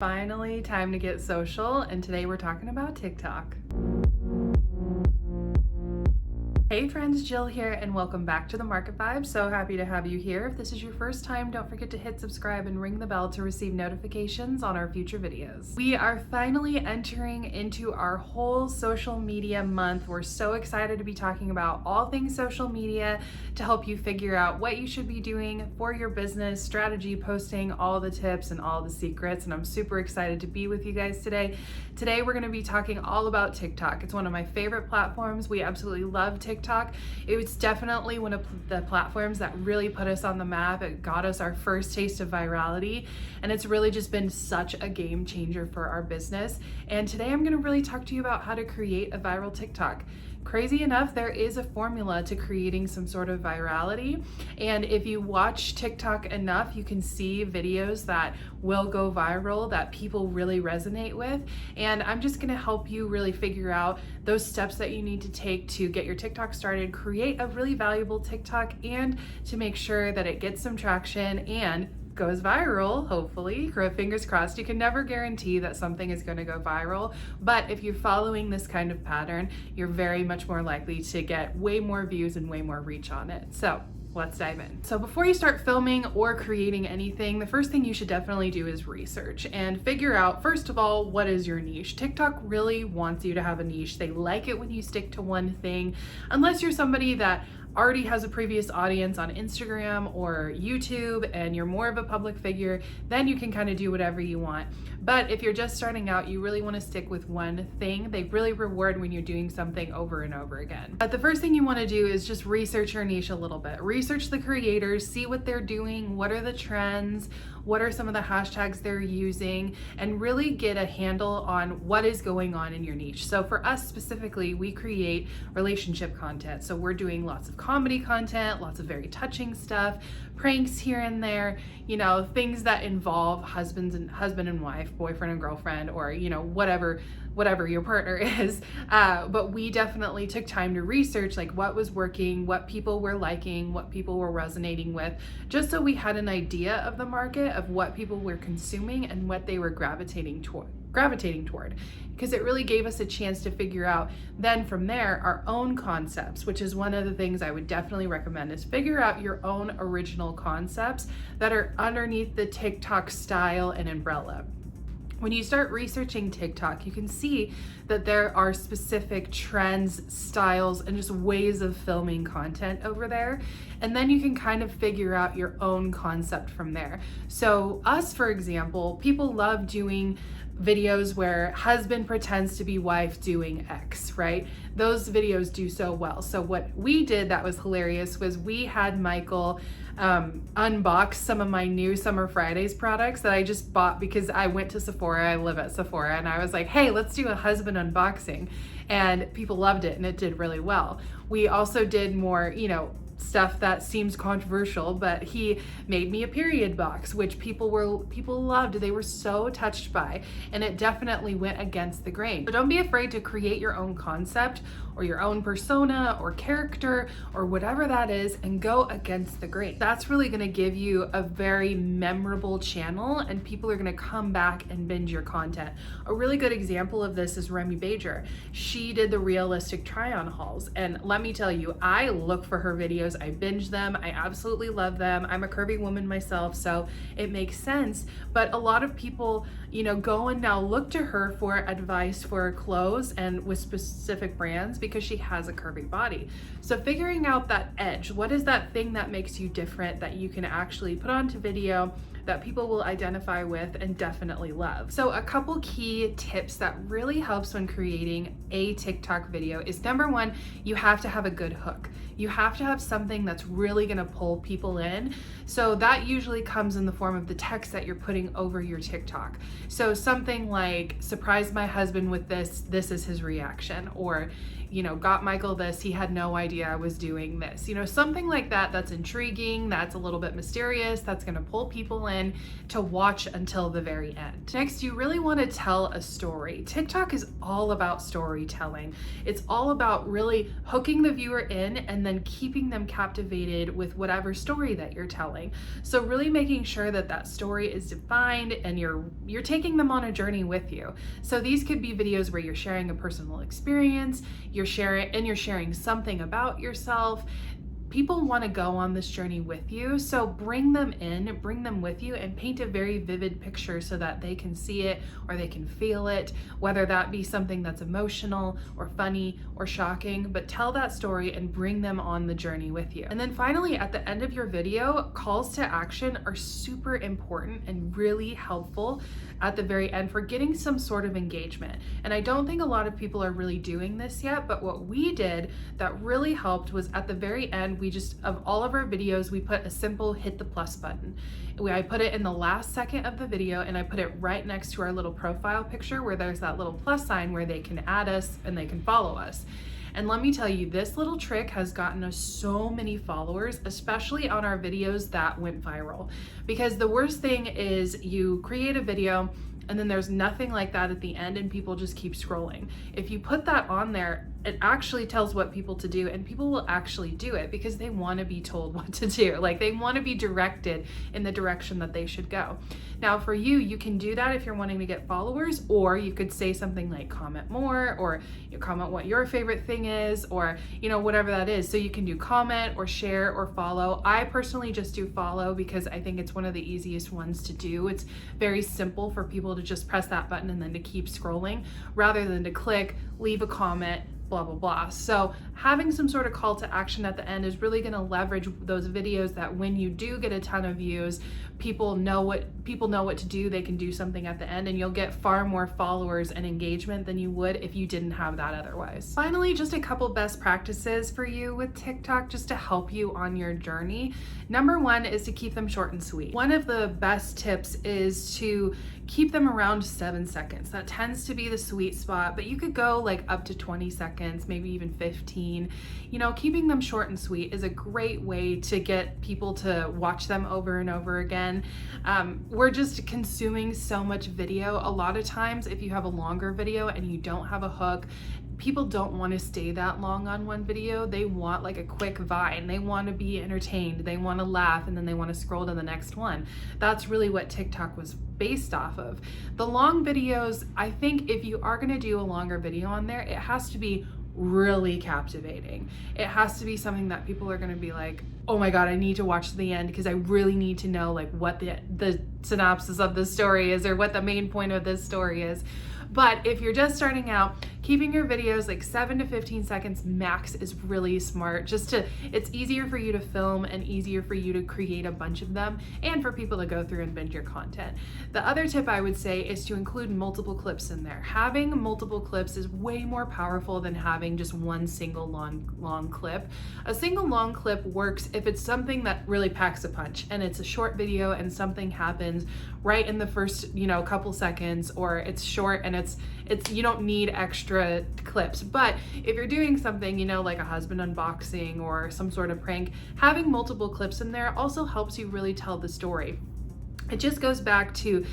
Finally, time to get social, and today we're talking about TikTok. Hey friends, Jill here, and welcome back to the Market Vibe. So happy to have you here. If this is your first time, don't forget to hit subscribe and ring the bell to receive notifications on our future videos. We are finally entering into our whole social media month. We're so excited to be talking about all things social media to help you figure out what you should be doing for your business, strategy, posting, all the tips and all the secrets. And I'm super excited to be with you guys today. Today, we're going to be talking all about TikTok. It's one of my favorite platforms. We absolutely love TikTok. It was definitely one of the platforms that really put us on the map. It got us our first taste of virality, and it's really just been such a game changer for our business. And today I'm going to really talk to you about how to create a viral TikTok. Crazy enough, there is a formula to creating some sort of virality. And if you watch TikTok enough, you can see videos that will go viral that people really resonate with. And I'm just gonna help you really figure out those steps that you need to take to get your TikTok started, create a really valuable TikTok, and to make sure that it gets some traction and goes viral, hopefully. Fingers crossed. You can never guarantee that something is going to go viral, but if you're following this kind of pattern, you're very much more likely to get way more views and way more reach on it. So let's dive in. So before you start filming or creating anything, the first thing you should definitely do is research and figure out, first of all, what is your niche? TikTok really wants you to have a niche. They like it when you stick to one thing, unless you're somebody that already has a previous audience on Instagram or YouTube and you're more of a public figure, then you can kind of do whatever you want. But if you're just starting out, you really want to stick with one thing. They really reward when you're doing something over and over again. But the first thing you want to do is just research your niche a little bit. Research the creators, see what they're doing, what are the trends, what are some of the hashtags they're using, and really get a handle on what is going on in your niche. So for us specifically, we create relationship content. So we're doing lots of comedy content, lots of very touching stuff, pranks here and there, things that involve husband and wife, boyfriend and girlfriend, or whatever your partner is. But we definitely took time to research like what was working, what people were liking, what people were resonating with, just so we had an idea of the market, of what people were consuming and what they were gravitating toward, because it really gave us a chance to figure out then from there our own concepts, which is one of the things I would definitely recommend, is figure out your own original concepts that are underneath the TikTok style and umbrella. When you start researching TikTok, you can see that there are specific trends, styles, and just ways of filming content over there. And then you can kind of figure out your own concept from there. So us, for example, people love doing videos where husband pretends to be wife doing X, right? Those videos do so well. So what we did that was hilarious was we had Michael unbox some of my new Summer Fridays products that I just bought because I went to Sephora. I live at Sephora, and I was like, hey, let's do a husband unboxing. And people loved it, and it did really well. We also did more, stuff that seems controversial, but he made me a period box, which people loved. They were so touched by, and it definitely went against the grain. So don't be afraid to create your own concept or your own persona or character or whatever that is and go against the grain. That's really going to give you a very memorable channel, and people are going to come back and binge your content. A really good example of this is Remy Bajer. She did the realistic try-on hauls, and let me tell you, I look for her videos. I binge them. I absolutely love them. I'm a curvy woman myself, so it makes sense. But a lot of people, go and now look to her for advice for clothes and with specific brands because she has a curvy body. So figuring out that edge, what is that thing that makes you different that you can actually put onto video that people will identify with and definitely love. So a couple key tips that really helps when creating a TikTok video is, number one, you have to have a good hook. You have to have something that's really gonna pull people in. So that usually comes in the form of the text that you're putting over your TikTok. So something like, surprised my husband with this is his reaction, or got Michael this, he had no idea I was doing this. Something like that, that's intriguing, that's a little bit mysterious, that's gonna pull people in. in to watch until the very end. Next, you really want to tell a story. TikTok is all about storytelling. It's all about really hooking the viewer in and then keeping them captivated with whatever story that you're telling. So really making sure that that story is defined and you're taking them on a journey with you. So these could be videos where you're sharing a personal experience, you're sharing something about yourself. People want to go on this journey with you, so bring them in, bring them with you, and paint a very vivid picture so that they can see it or they can feel it, whether that be something that's emotional or funny or shocking, but tell that story and bring them on the journey with you. And then finally, at the end of your video, calls to action are super important and really helpful at the very end for getting some sort of engagement. And I don't think a lot of people are really doing this yet, but what we did that really helped was at the very end, of all of our videos, we put a simple hit the plus button. I put it in the last second of the video and I put it right next to our little profile picture where there's that little plus sign where they can add us and they can follow us. And let me tell you, this little trick has gotten us so many followers, especially on our videos that went viral. Because the worst thing is you create a video and then there's nothing like that at the end and people just keep scrolling. If you put that on there, it actually tells what people to do and people will actually do it because they want to be told what to do. Like they want to be directed in the direction that they should go. Now for you, you can do that if you're wanting to get followers, or you could say something like comment more, or you comment what your favorite thing is, or whatever that is. So you can do comment or share or follow. I personally just do follow because I think it's one of the easiest ones to do. It's very simple for people to just press that button and then to keep scrolling rather than to click, leave a comment, blah, blah, blah. So having some sort of call to action at the end is really going to leverage those videos that when you do get a ton of views, people know what to do. They can do something at the end and you'll get far more followers and engagement than you would if you didn't have that otherwise. Finally, just a couple best practices for you with TikTok just to help you on your journey. Number one is to keep them short and sweet. One of the best tips is to keep them around 7 seconds. That tends to be the sweet spot, but you could go like up to 20 seconds, maybe even 15. Keeping them short and sweet is a great way to get people to watch them over and over again. We're just consuming so much video. A lot of times, if you have a longer video and you don't have a hook, people don't want to stay that long on one video. They want like a quick vine. They want to be entertained. They want to laugh and then they want to scroll to the next one. That's really what TikTok was based off of. The long videos, I think if you are going to do a longer video on there, it has to be really captivating. It has to be something that people are going to be like, oh my God, I need to watch to the end because I really need to know like what the synopsis of the story is or what the main point of this story is. But if you're just starting out, keeping your videos like 7 to 15 seconds max is really smart. It's easier for you to film and easier for you to create a bunch of them and for people to go through and binge your content. The other tip I would say is to include multiple clips in there. Having multiple clips is way more powerful than having just one single long clip. A single long clip works if it's something that really packs a punch and it's a short video and something happens right in the first, couple seconds, or it's short and it's you don't need extra clips. But if you're doing something, like a husband unboxing or some sort of prank, having multiple clips in there also helps you really tell the story. It just goes back to,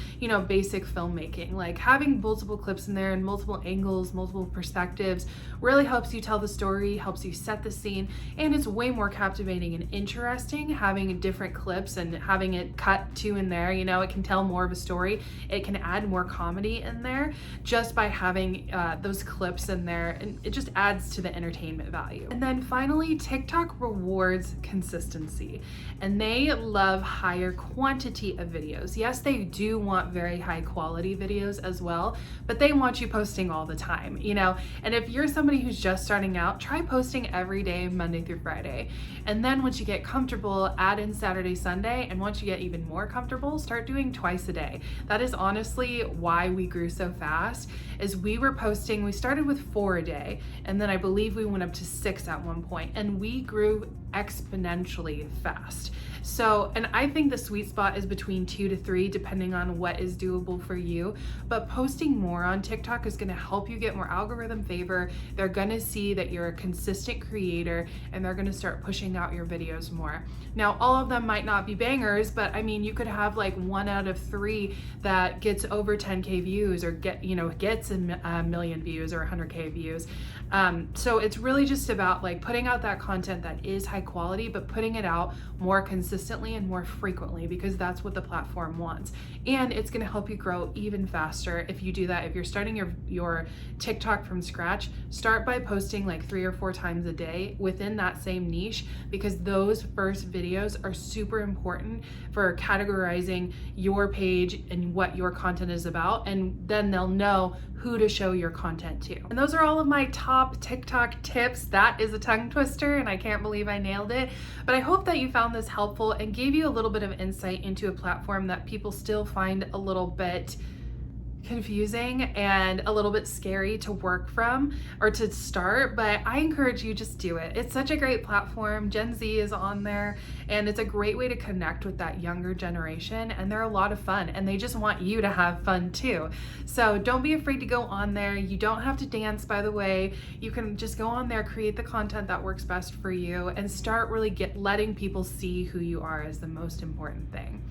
basic filmmaking, like having multiple clips in there and multiple angles, multiple perspectives really helps you tell the story, helps you set the scene, and it's way more captivating and interesting having different clips and having it cut to in there. It can tell more of a story. It can add more comedy in there just by having those clips in there, and it just adds to the entertainment value. And then finally, TikTok rewards consistency, and they love higher quantity of videos. Yes, they do want very high quality videos as well, but they want you posting all the time, and if you're somebody who's just starting out, try posting every day, Monday through Friday. And then once you get comfortable, add in Saturday, Sunday, and once you get even more comfortable, start doing twice a day. That is honestly why we grew so fast, is we started with 4 a day, and then I believe we went up to 6 at one point, and we grew exponentially fast. So, and I think the sweet spot is between 2 to 3, depending on what is doable for you. But posting more on TikTok is going to help you get more algorithm favor. They're going to see that you're a consistent creator, and they're going to start pushing out your videos more. Now, all of them might not be bangers, but I mean, you could have like 1 out of 3 that gets over 10K views, or gets a million views or 100K views. So it's really just about like putting out that content that is high quality, but putting it out more consistently and more frequently, because that's what the platform wants. And it's going to help you grow even faster if you do that. If you're starting your TikTok from scratch, start by posting like 3 or 4 times a day within that same niche, because those first videos are super important for categorizing your page and what your content is about, and then they'll know who to show your content to. And those are all of my top TikTok tips. That is a tongue twister, and I can't believe I nailed it. But I hope that you found this helpful and gave you a little bit of insight into a platform that people still find a little bit confusing and a little bit scary to work from or to start, but I encourage you, just do it. It's such a great platform. Gen Z is on there, and it's a great way to connect with that younger generation, and they're a lot of fun, and they just want you to have fun too. So don't be afraid to go on there. You don't have to dance, by the way. You can just go on there, create the content that works best for you, and start really letting people see who you are is the most important thing.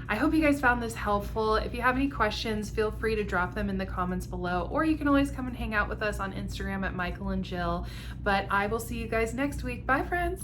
I hope you guys found this helpful. If you have any questions, feel free to drop them in the comments below, or you can always come and hang out with us on Instagram at Michael and Jill. But I will see you guys next week. Bye, friends.